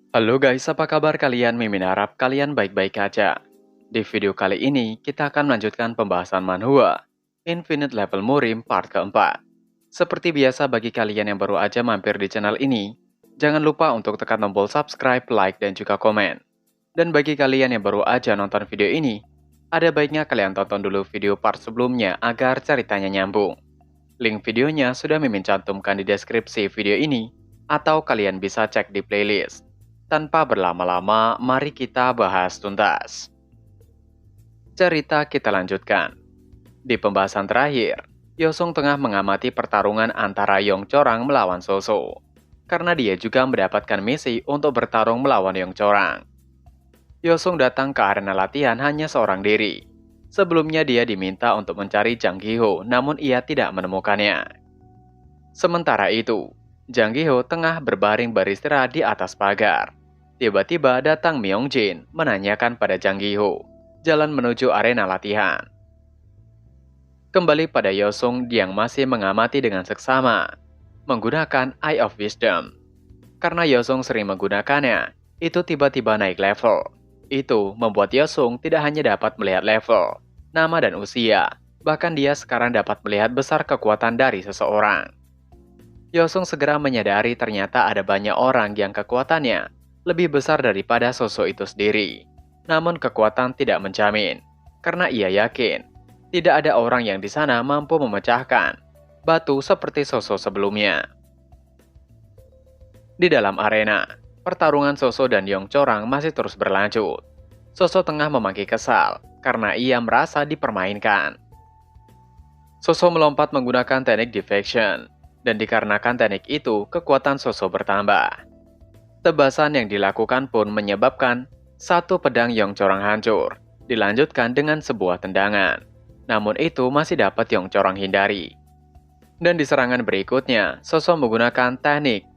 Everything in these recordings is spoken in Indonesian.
Halo guys, apa kabar kalian? Mimin harap kalian baik-baik aja. Di video kali ini, kita akan melanjutkan pembahasan manhwa Infinite Level Murim part keempat. Seperti biasa bagi kalian yang baru aja mampir di channel ini, jangan lupa untuk tekan tombol subscribe, like, dan juga komen. Dan bagi kalian yang baru aja nonton video ini, ada baiknya kalian tonton dulu video part sebelumnya agar ceritanya nyambung. Link videonya sudah Mimin cantumkan di deskripsi video ini, atau kalian bisa cek di playlist. Tanpa berlama-lama, mari kita bahas tuntas. Cerita kita lanjutkan. Di pembahasan terakhir, Yosung tengah mengamati pertarungan antara Yongcorang melawan Soso. Karena dia juga mendapatkan misi untuk bertarung melawan Yongcorang. Yosung datang ke arena latihan hanya seorang diri. Sebelumnya dia diminta untuk mencari Jang Giho, namun ia tidak menemukannya. Sementara itu, Jang Giho tengah berbaring beristirahat di atas pagar. Tiba-tiba datang Myongjin menanyakan pada Jang Giho jalan menuju arena latihan. Kembali pada Yosung yang masih mengamati dengan seksama, menggunakan Eye of Wisdom. Karena Yosung sering menggunakannya, itu tiba-tiba naik level. Itu membuat Yosung tidak hanya dapat melihat level, nama dan usia, bahkan dia sekarang dapat melihat besar kekuatan dari seseorang. Yosung segera menyadari ternyata ada banyak orang yang kekuatannya lebih besar daripada sosok itu sendiri. Namun kekuatan tidak menjamin, karena ia yakin tidak ada orang yang di sana mampu memecahkan batu seperti sosok sebelumnya. Di dalam arena, pertarungan Soso dan Yongcorang masih terus berlanjut. Soso tengah memaki kesal karena ia merasa dipermainkan. Soso melompat menggunakan teknik defection, dan dikarenakan teknik itu kekuatan Soso bertambah. Tebasan yang dilakukan pun menyebabkan satu pedang Yongcorang hancur, dilanjutkan dengan sebuah tendangan. Namun itu masih dapat Yongcorang hindari. Dan di serangan berikutnya, Soso menggunakan teknik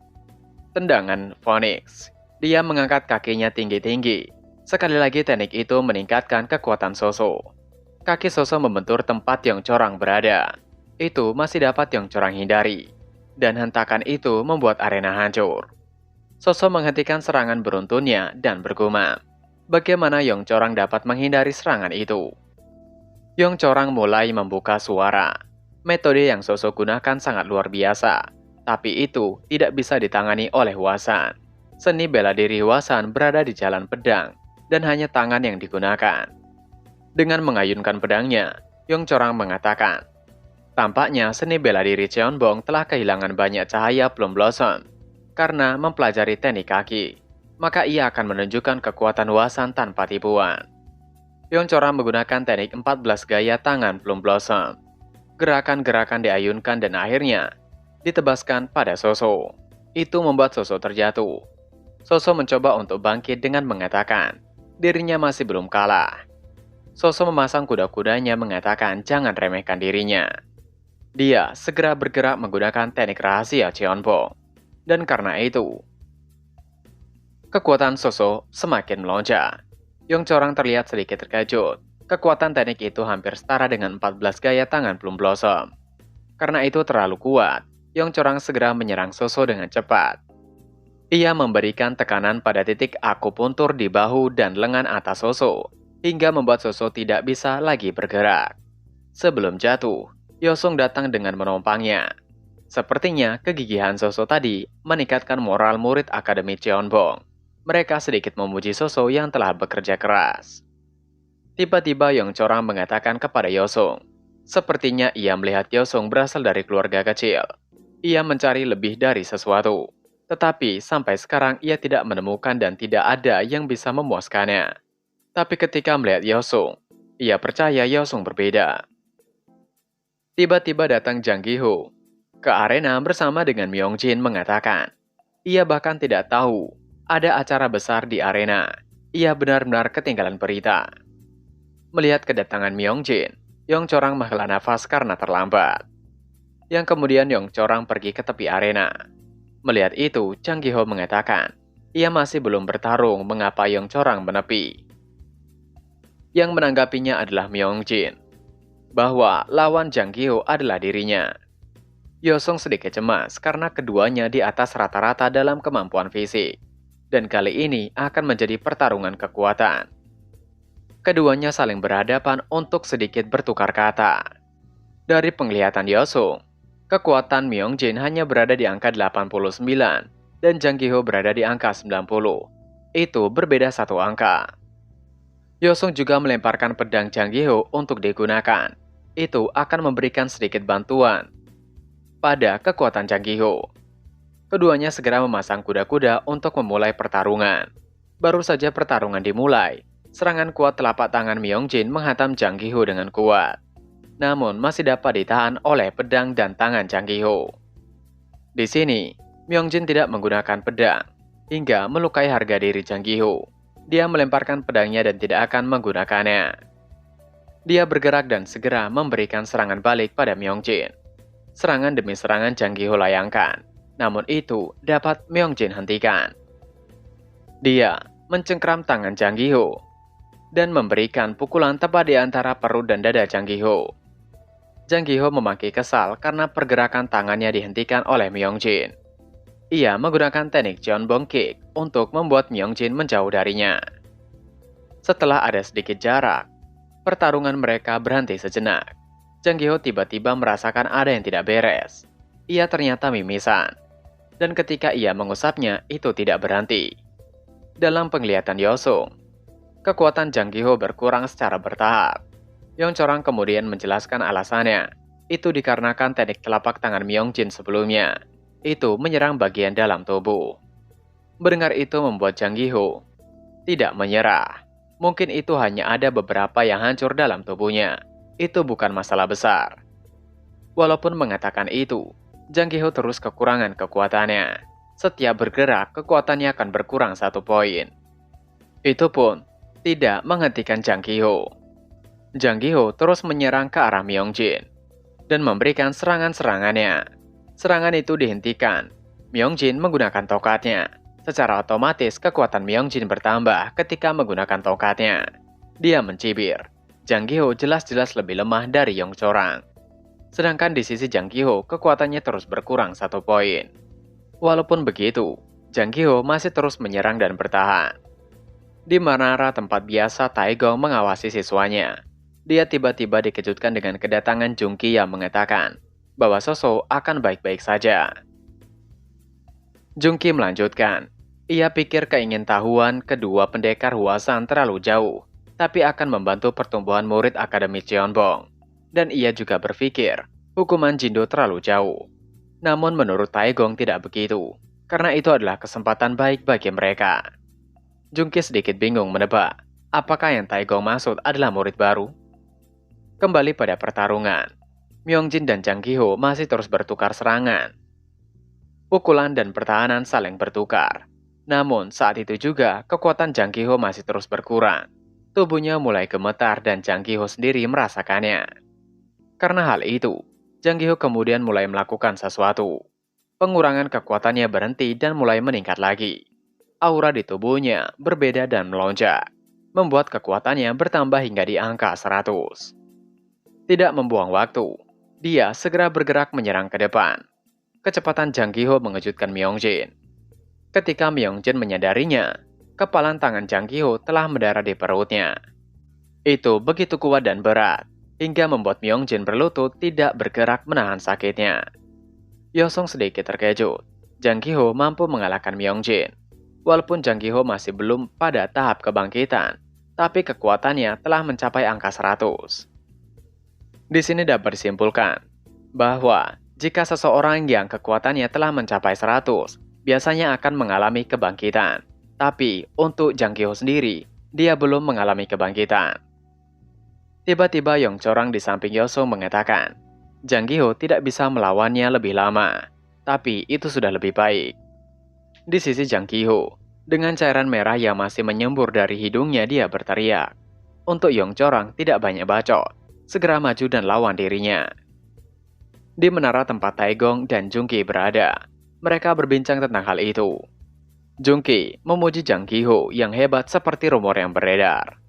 tendangan Phoenix. Dia mengangkat kakinya tinggi-tinggi. Sekali lagi teknik itu meningkatkan kekuatan Soso. Kaki Soso membentur tempat Yongcorang berada. Itu masih dapat Yongcorang hindari. Dan hentakan itu membuat arena hancur. Soso menghentikan serangan beruntunnya dan bergumam. Bagaimana Yongcorang dapat menghindari serangan itu? Yongcorang mulai membuka suara. Metode yang Soso gunakan sangat luar biasa, tapi itu tidak bisa ditangani oleh Hwasan. Seni bela diri Hwasan berada di jalan pedang, dan hanya tangan yang digunakan. Dengan mengayunkan pedangnya, Yongcorang mengatakan, tampaknya seni bela diri Cheonbong telah kehilangan banyak cahaya Plum Blossom. Karena mempelajari teknik kaki, maka ia akan menunjukkan kekuatan Hwasan tanpa tipuan. Yongcorang menggunakan teknik 14 gaya tangan Plum Blossom. Gerakan-gerakan diayunkan dan akhirnya ditebaskan pada Soso. Itu membuat Soso terjatuh. Soso mencoba untuk bangkit dengan mengatakan, dirinya masih belum kalah. Soso memasang kuda-kudanya mengatakan jangan remehkan dirinya. Dia segera bergerak menggunakan teknik rahasia Cheonbong. Dan karena itu, kekuatan Soso semakin melonjak. Yongcorang terlihat sedikit terkejut. Kekuatan teknik itu hampir setara dengan 14 gaya tangan Plum Blossom. Karena itu terlalu kuat, Yongcorang segera menyerang Soso dengan cepat. Ia memberikan tekanan pada titik akupuntur di bahu dan lengan atas Soso, hingga membuat Soso tidak bisa lagi bergerak. Sebelum jatuh, Yosung datang dengan menompangnya. Sepertinya kegigihan Soso tadi meningkatkan moral murid Akademi Cheonbong. Mereka sedikit memuji Soso yang telah bekerja keras. Tiba-tiba Yongcorang mengatakan kepada Yosung, sepertinya ia melihat Yosung berasal dari keluarga kecil. Ia mencari lebih dari sesuatu. Tetapi sampai sekarang ia tidak menemukan dan tidak ada yang bisa memuaskannya. Tapi ketika melihat Yosung, ia percaya Yosung berbeda. Tiba-tiba datang Jang Giho ke arena bersama dengan Myongjin mengatakan, ia bahkan tidak tahu ada acara besar di arena. Ia benar-benar ketinggalan berita. Melihat kedatangan Myongjin, Yongcorang menghela nafas karena terlambat. Yang kemudian Yongcorang pergi ke tepi arena. Melihat itu, Jang Giho mengatakan, ia masih belum bertarung mengapa Yongcorang menepi. Yang menanggapinya adalah Myongjin, bahwa lawan Jang Giho adalah dirinya. Yosung sedikit cemas karena keduanya di atas rata-rata dalam kemampuan fisik. dan kali ini akan menjadi pertarungan kekuatan. Keduanya saling berhadapan untuk sedikit bertukar kata. Dari penglihatan Yosung, kekuatan Myeongjin hanya berada di angka 89 dan Jang Gi-ho berada di angka 90. Itu berbeda satu angka. Yosung juga melemparkan pedang Jang Gi-ho untuk digunakan. Itu akan memberikan sedikit bantuan pada kekuatan Jang Gi-ho. Keduanya segera memasang kuda-kuda untuk memulai pertarungan. Baru saja pertarungan dimulai, serangan kuat telapak tangan Myeongjin menghantam Jang Gi-ho dengan kuat. Namun masih dapat ditahan oleh pedang dan tangan Jang Gi-ho. Di sini, Myeongjin tidak menggunakan pedang hingga melukai harga diri Jang Gi-ho. Dia melemparkan pedangnya dan tidak akan menggunakannya. Dia bergerak dan segera memberikan serangan balik pada Myeongjin. Serangan demi serangan Jang Gi-ho layangkan, namun itu dapat Myeongjin hentikan. Dia mencengkram tangan Jang Gi-ho dan memberikan pukulan tepat di antara perut dan dada Jang Gi-ho. Jang Gi-ho memaki kesal karena pergerakan tangannya dihentikan oleh Myeongjin. Ia menggunakan teknik Jeonbong Kick untuk membuat Myeongjin menjauh darinya. Setelah ada sedikit jarak, pertarungan mereka berhenti sejenak. Jang Gi-ho tiba-tiba merasakan ada yang tidak beres. Ia ternyata mimisan. Dan ketika ia mengusapnya, itu tidak berhenti. Dalam penglihatan Yosung, kekuatan Jang Gi-ho berkurang secara bertahap. Yeongchorang kemudian menjelaskan alasannya. Itu dikarenakan teknik telapak tangan Myeongjin sebelumnya. Itu menyerang bagian dalam tubuh. Mendengar itu membuat Jang Gi-ho tidak menyerah. Mungkin itu hanya ada beberapa yang hancur dalam tubuhnya. Itu bukan masalah besar. Walaupun mengatakan itu, Jang Gi-ho terus kekurangan kekuatannya. Setiap bergerak, kekuatannya akan berkurang 1 poin. Itu pun tidak menghentikan Jang Gi-ho. Jang Gi-ho terus menyerang ke arah Myeongjin dan memberikan serangan-serangannya. Serangan itu dihentikan. Myeongjin menggunakan tokatnya. Secara otomatis kekuatan Myeongjin bertambah ketika menggunakan tokatnya. Dia mencibir. Jang Gi-ho jelas-jelas lebih lemah dari Yeongchorang. Sedangkan di sisi Jang Gi-ho kekuatannya terus berkurang 1 poin. Walaupun begitu, Jang Gi-ho masih terus menyerang dan bertahan. Di menara tempat biasa Taegong mengawasi siswanya, dia tiba-tiba dikejutkan dengan kedatangan Jung Ki yang mengatakan bahwa Soso akan baik-baik saja. Jung Ki melanjutkan, ia pikir keingintahuan kedua pendekar Hwasan terlalu jauh, tapi akan membantu pertumbuhan murid Akademi Jeonbong. Dan ia juga berpikir, hukuman Jindo terlalu jauh. Namun menurut Taegong tidak begitu, karena itu adalah kesempatan baik bagi mereka. Jung Ki sedikit bingung menebak, apakah yang Taegong maksud adalah murid baru? Kembali pada pertarungan, Myeongjin dan Jang Gi-ho masih terus bertukar serangan. Pukulan dan pertahanan saling bertukar. Namun saat itu juga kekuatan Jang Gi-ho masih terus berkurang. Tubuhnya mulai gemetar dan Jang Gi-ho sendiri merasakannya. Karena hal itu, Jang Gi-ho kemudian mulai melakukan sesuatu. Pengurangan kekuatannya berhenti dan mulai meningkat lagi. Aura di tubuhnya berbeda dan melonjak, membuat kekuatannya bertambah hingga di angka 100. Tidak membuang waktu, dia segera bergerak menyerang ke depan. Kecepatan Jang Gi-ho mengejutkan Myeongjin. Ketika Myeongjin menyadarinya, kepalan tangan Jang Gi-ho telah mendarat di perutnya. Itu begitu kuat dan berat, hingga membuat Myeongjin berlutut tidak bergerak menahan sakitnya. Yosung sedikit terkejut. Jang Gi-ho mampu mengalahkan Myeongjin. Walaupun Jang Gi-ho masih belum pada tahap kebangkitan, tapi kekuatannya telah mencapai angka 100. Di sini dapat disimpulkan bahwa jika seseorang yang kekuatannya telah mencapai 100, biasanya akan mengalami kebangkitan. Tapi untuk Jang Gi-ho sendiri, dia belum mengalami kebangkitan. Tiba-tiba Yeongchorang di samping Yosung mengatakan, Jang Gi-ho tidak bisa melawannya lebih lama, tapi itu sudah lebih baik. Di sisi Jang Gi-ho, dengan cairan merah yang masih menyembur dari hidungnya dia berteriak. Untuk Yeongchorang tidak banyak bacot, segera maju dan lawan dirinya. Di menara tempat Taegong dan Jung Ki berada, mereka berbincang tentang hal itu. Jung Ki memuji Jang Gi-ho yang hebat seperti rumor yang beredar.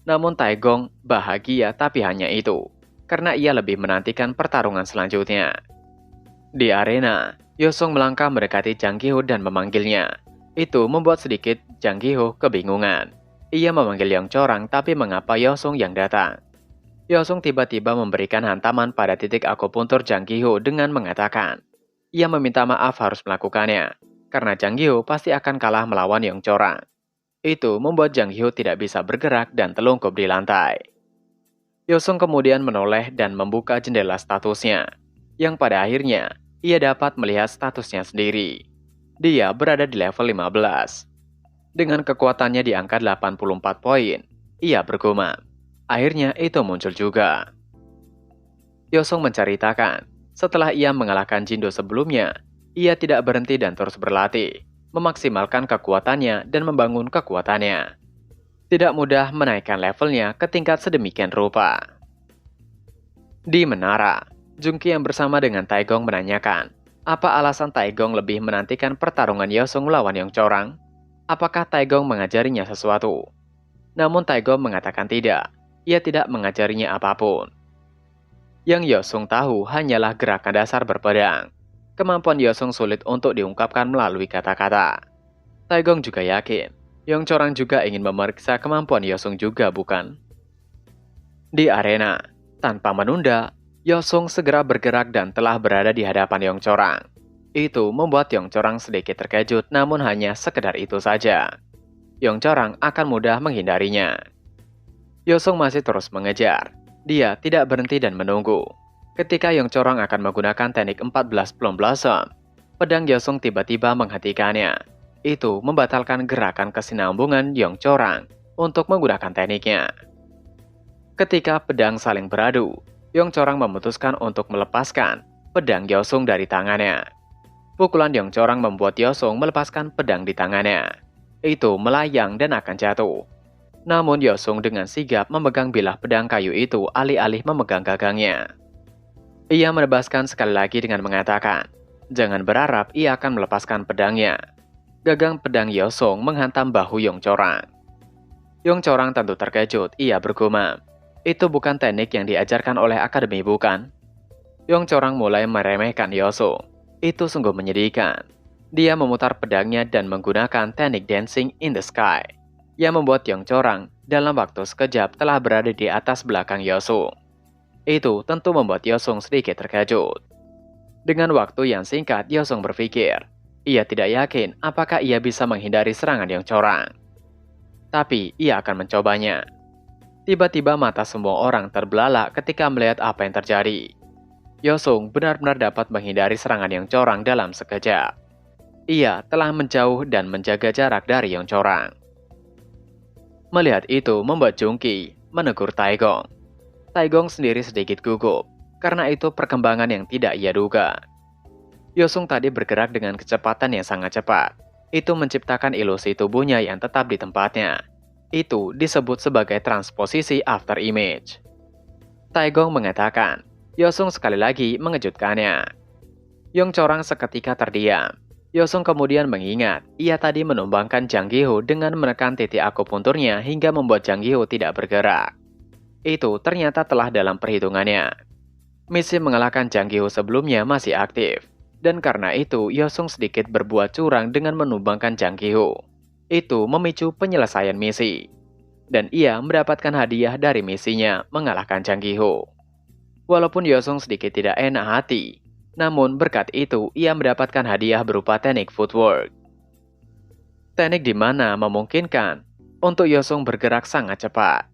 Namun Taegong bahagia tapi hanya itu, karena ia lebih menantikan pertarungan selanjutnya. Di arena, Yosung melangkah mendekati Jang Gi-ho dan memanggilnya. Itu membuat sedikit Jang Gi-ho kebingungan. Ia memanggil Yong Chorang, tapi mengapa Yosung yang datang? Yosung tiba-tiba memberikan hantaman pada titik akupuntur Jang Gi-ho dengan mengatakan, ia meminta maaf harus melakukannya, karena Jang Gi-ho pasti akan kalah melawan Yong Chorang. Itu membuat Jang Gi-ho tidak bisa bergerak dan telungkup di lantai. Yosung kemudian menoleh dan membuka jendela statusnya, yang pada akhirnya ia dapat melihat statusnya sendiri. Dia berada di level 15. Dengan kekuatannya di angka 84 poin, ia bergumam. Akhirnya itu muncul juga. Yosung menceritakan, setelah ia mengalahkan Jindo sebelumnya, ia tidak berhenti dan terus berlatih, memaksimalkan kekuatannya dan membangun kekuatannya. Tidak mudah menaikkan levelnya ke tingkat sedemikian rupa. Di menara, Jungki yang bersama dengan Taegong menanyakan, apa alasan Taegong lebih menantikan pertarungan Yosung melawan Yong Chorang? Apakah Taegong mengajarinya sesuatu? Namun Taegong mengatakan tidak, ia tidak mengajarinya apapun. Yang Yosung tahu hanyalah gerakan dasar berpedang. Kemampuan Yosung sulit untuk diungkapkan melalui kata-kata. Taegong juga yakin, Yong Chorang juga ingin memeriksa kemampuan Yosung juga, bukan? Di arena, tanpa menunda, Yosung segera bergerak dan telah berada di hadapan Yong Chorang. Itu membuat Yong Chorang sedikit terkejut, namun hanya sekedar itu saja. Yong Chorang akan mudah menghindarinya. Yosung masih terus mengejar. Dia tidak berhenti dan menunggu. Ketika Yong Chorang akan menggunakan teknik 14 Plum Blossom, pedang Yosung tiba-tiba menghentikannya. Itu membatalkan gerakan kesinambungan Yong Chorang untuk menggunakan tekniknya. Ketika pedang saling beradu, Yong Chorang memutuskan untuk melepaskan pedang Yosung dari tangannya. Pukulan Yong Chorang membuat Yosung melepaskan pedang di tangannya. Itu melayang dan akan jatuh. Namun Yosung dengan sigap memegang bilah pedang kayu itu alih-alih memegang gagangnya. Ia menebaskan sekali lagi dengan mengatakan, jangan berharap ia akan melepaskan pedangnya. Gagang pedang Yosung menghantam bahu Yong Chorang. Yong Chorang tentu terkejut, ia bergumam. Itu bukan teknik yang diajarkan oleh akademi, bukan? Yong Chorang mulai meremehkan Yosung. Itu sungguh menyedihkan. Dia memutar pedangnya dan menggunakan teknik Dancing in the Sky, yang membuat Yong Chorang dalam waktu sekejap telah berada di atas belakang Yosung. Itu tentu membuat Yosung sedikit terkejut. Dengan waktu yang singkat, Yosung berpikir, ia tidak yakin apakah ia bisa menghindari serangan Yong Chorang. Tapi ia akan mencobanya. Tiba-tiba mata semua orang terbelalak ketika melihat apa yang terjadi. Yosung benar-benar dapat menghindari serangan Yong Chorang dalam sekejap. Ia telah menjauh dan menjaga jarak dari Yong Chorang. Melihat itu membuat Jungki menegur Taegong. Taegong sendiri sedikit gugup, karena itu perkembangan yang tidak ia duga. Yosung tadi bergerak dengan kecepatan yang sangat cepat. Itu menciptakan ilusi tubuhnya yang tetap di tempatnya. Itu disebut sebagai transposisi after image. Taegong mengatakan, Yosung sekali lagi mengejutkannya. Yong Chorang seketika terdiam. Yosung kemudian mengingat, ia tadi menumbangkan Jang Gi-ho dengan menekan titik akupunturnya hingga membuat Jang Gi-ho tidak bergerak. Itu ternyata telah dalam perhitungannya. Misi mengalahkan Jang Gi-ho sebelumnya masih aktif. Dan karena itu, Yosung sedikit berbuat curang dengan menumbangkan Jang Gi-ho. Itu memicu penyelesaian misi. Dan ia mendapatkan hadiah dari misinya mengalahkan Jang Gi-ho. Walaupun Yosung sedikit tidak enak hati, namun berkat itu ia mendapatkan hadiah berupa teknik footwork. Teknik di mana memungkinkan untuk Yosung bergerak sangat cepat.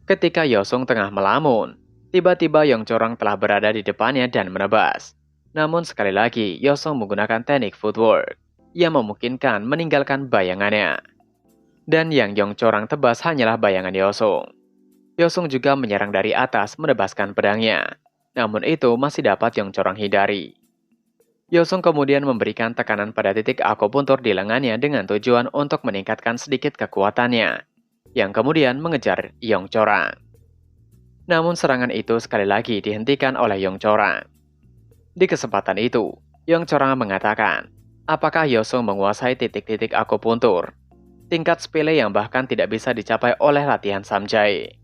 Ketika Yosung tengah melamun, tiba-tiba Yong Chorang telah berada di depannya dan menebas. Namun sekali lagi Yosung menggunakan teknik footwork yang memungkinkan meninggalkan bayangannya. Dan yang Yong Chorang tebas hanyalah bayangan Yosung. Yosung juga menyerang dari atas menebaskan pedangnya. Namun itu masih dapat Yong Chorang hindari. Yosung kemudian memberikan tekanan pada titik akupuntur di lengannya dengan tujuan untuk meningkatkan sedikit kekuatannya, yang kemudian mengejar Yong Chorang. Namun serangan itu sekali lagi dihentikan oleh Yong Chorang. Di kesempatan itu, Yong Chorang mengatakan, apakah Yosung menguasai titik-titik akupuntur, tingkat sepele yang bahkan tidak bisa dicapai oleh latihan Samjae.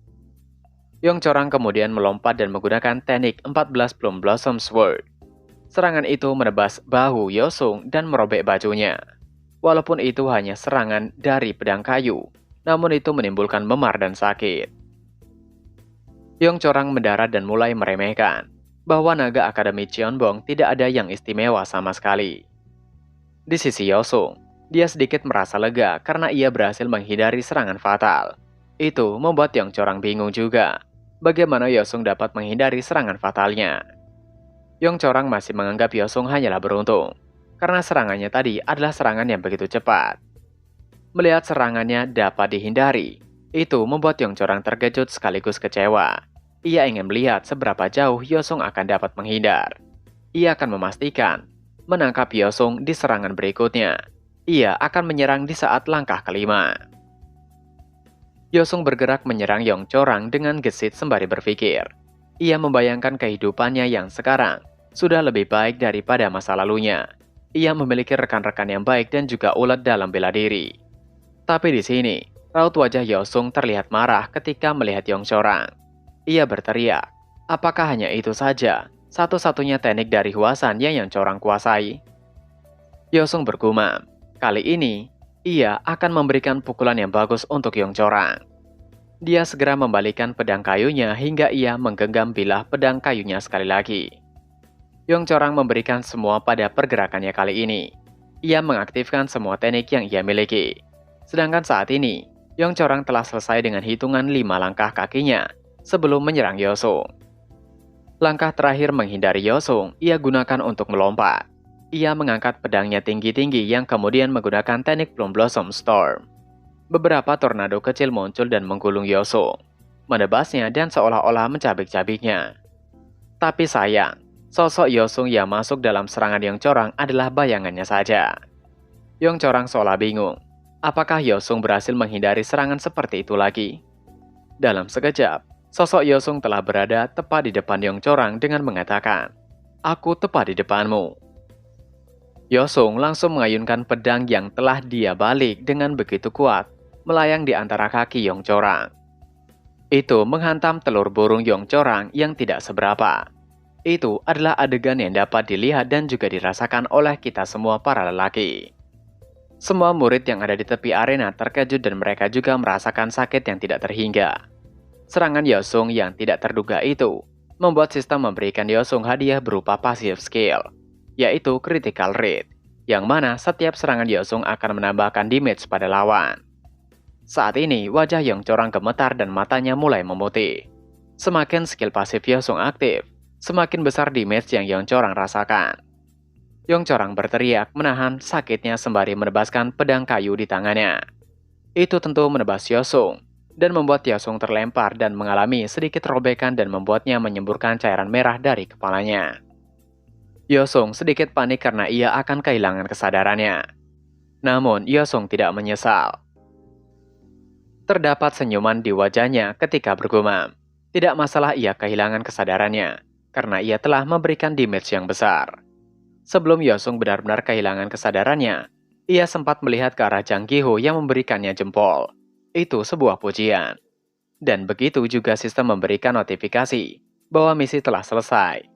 Yong Chorang kemudian melompat dan menggunakan teknik 14 Plum Blossom Sword. Serangan itu menebas bahu Yosung dan merobek bajunya. walaupun itu hanya serangan dari pedang kayu, namun itu menimbulkan memar dan sakit. Yongcorang mendarat dan mulai meremehkan bahwa naga Akademi Cheonbong tidak ada yang istimewa sama sekali. Di sisi Yosung, dia sedikit merasa lega karena ia berhasil menghindari serangan fatal. Itu membuat Yongcorang bingung juga, bagaimana Yosung dapat menghindari serangan fatalnya. Yongcorang masih menganggap Yosung hanyalah beruntung, karena serangannya tadi adalah serangan yang begitu cepat. Melihat serangannya dapat dihindari, itu membuat Yongcorang terkejut sekaligus kecewa. Ia ingin melihat seberapa jauh Yosung akan dapat menghindar. Ia akan memastikan menangkap Yosung di serangan berikutnya. Ia akan menyerang di saat langkah kelima. Yosung bergerak menyerang Yongcorang dengan gesit sembari berpikir. Ia membayangkan kehidupannya yang sekarang sudah lebih baik daripada masa lalunya. Ia memiliki rekan-rekan yang baik dan juga ulet dalam bela diri. Tapi di sini, raut wajah Yosung terlihat marah ketika melihat Yongcorang. Ia berteriak, apakah hanya itu saja satu-satunya teknik dari Hwasan yang Yongcorang kuasai? Yosung bergumam, kali ini ia akan memberikan pukulan yang bagus untuk Yongcorang. Dia segera membalikkan pedang kayunya hingga ia menggenggam bilah pedang kayunya sekali lagi. Yongcorang memberikan semua pada pergerakannya kali ini. Ia mengaktifkan semua teknik yang ia miliki. Sedangkan saat ini, Yongcorang telah selesai dengan hitungan 5 langkah kakinya sebelum menyerang Yosung. Langkah terakhir menghindari Yosung, ia gunakan untuk melompat. Ia mengangkat pedangnya tinggi-tinggi yang kemudian menggunakan teknik Plum Blossom Storm. Beberapa tornado kecil muncul dan menggulung Yosung, menebasnya dan seolah-olah mencabik-cabiknya. Tapi sayang, sosok Yosung yang masuk dalam serangan Yongcorang adalah bayangannya saja. Yongcorang seolah bingung. Apakah Yosung berhasil menghindari serangan seperti itu lagi? Dalam sekejap, sosok Yosung telah berada tepat di depan Yongcorang dengan mengatakan, "Aku tepat di depanmu." Yosung langsung mengayunkan pedang yang telah dia balik dengan begitu kuat, melayang di antara kaki Yongcorang. Itu menghantam telur burung Yongcorang yang tidak seberapa. Itu adalah adegan yang dapat dilihat dan juga dirasakan oleh kita semua para lelaki. Semua murid yang ada di tepi arena terkejut dan mereka juga merasakan sakit yang tidak terhingga. Serangan Yosung yang tidak terduga itu membuat sistem memberikan Yosung hadiah berupa passive skill, yaitu critical rate, yang mana setiap serangan Yosung akan menambahkan damage pada lawan. Saat ini, wajah Yongcorang gemetar dan matanya mulai memutih. Semakin skill pasif Yosung aktif, semakin besar damage yang Yongcorang rasakan. Yongcorang berteriak menahan sakitnya sembari menebaskan pedang kayu di tangannya. Itu tentu menebas Yosung dan membuat Yosung terlempar dan mengalami sedikit robekan dan membuatnya menyemburkan cairan merah dari kepalanya. Yosung sedikit panik karena ia akan kehilangan kesadarannya. Namun Yosung tidak menyesal. Terdapat senyuman di wajahnya ketika bergumam. Tidak masalah ia kehilangan kesadarannya, karena ia telah memberikan damage yang besar. Sebelum Yosung benar-benar kehilangan kesadarannya, ia sempat melihat ke arah Jang Gi-ho yang memberikannya jempol. Itu sebuah pujian. Dan begitu juga sistem memberikan notifikasi bahwa misi telah selesai.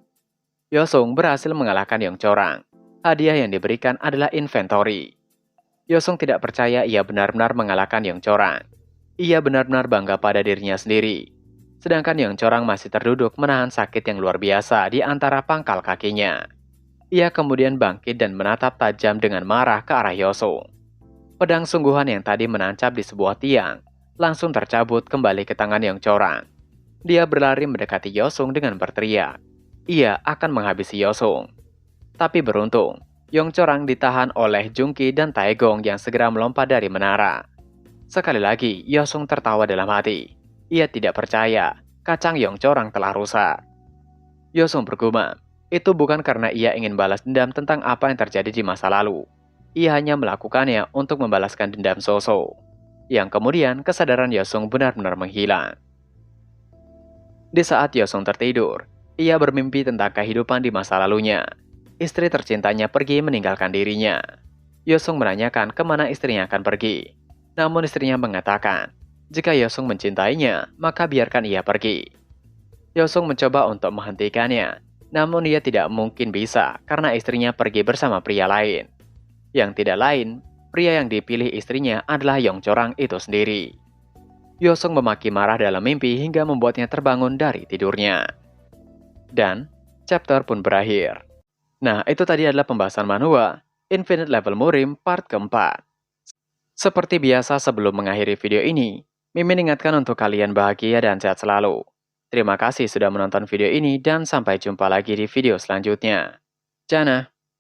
Yosung berhasil mengalahkan Yongcorang. Hadiah yang diberikan adalah inventory. Yosung tidak percaya ia benar-benar mengalahkan Yongcorang. Ia benar-benar bangga pada dirinya sendiri. Sedangkan Yongcorang masih terduduk menahan sakit yang luar biasa di antara pangkal kakinya. Ia kemudian bangkit dan menatap tajam dengan marah ke arah Yosung. Pedang sungguhan yang tadi menancap di sebuah tiang langsung tercabut kembali ke tangan Yongcorang. Dia berlari mendekati Yosung dengan berteriak. Ia akan menghabisi Yosung. Tapi beruntung, Yongcorang ditahan oleh Jungki dan Taegong yang segera melompat dari menara. Sekali lagi, Yosung tertawa dalam hati. Ia tidak percaya kacang Yongcorang telah rusak. Yosung bergumam. Itu bukan karena ia ingin balas dendam tentang apa yang terjadi di masa lalu. Ia hanya melakukannya untuk membalaskan dendam Soso. Yang kemudian kesadaran Yosung benar-benar menghilang. Di saat Yosung tertidur, ia bermimpi tentang kehidupan di masa lalunya. Istri tercintanya pergi meninggalkan dirinya. Yosung menanyakan kemana istrinya akan pergi. Namun istrinya mengatakan, jika Yosung mencintainya, maka biarkan ia pergi. Yosung mencoba untuk menghentikannya. Namun ia tidak mungkin bisa karena istrinya pergi bersama pria lain. Yang tidak lain, pria yang dipilih istrinya adalah Yongcorang itu sendiri. Yosung memaki marah dalam mimpi hingga membuatnya terbangun dari tidurnya. Dan chapter pun berakhir. Nah, itu tadi adalah pembahasan manhwa Infinite Level Murim part keempat. Seperti biasa sebelum mengakhiri video ini, Mimin ingatkan untuk kalian bahagia dan sehat selalu. Terima kasih sudah menonton video ini dan sampai jumpa lagi di video selanjutnya. Jana.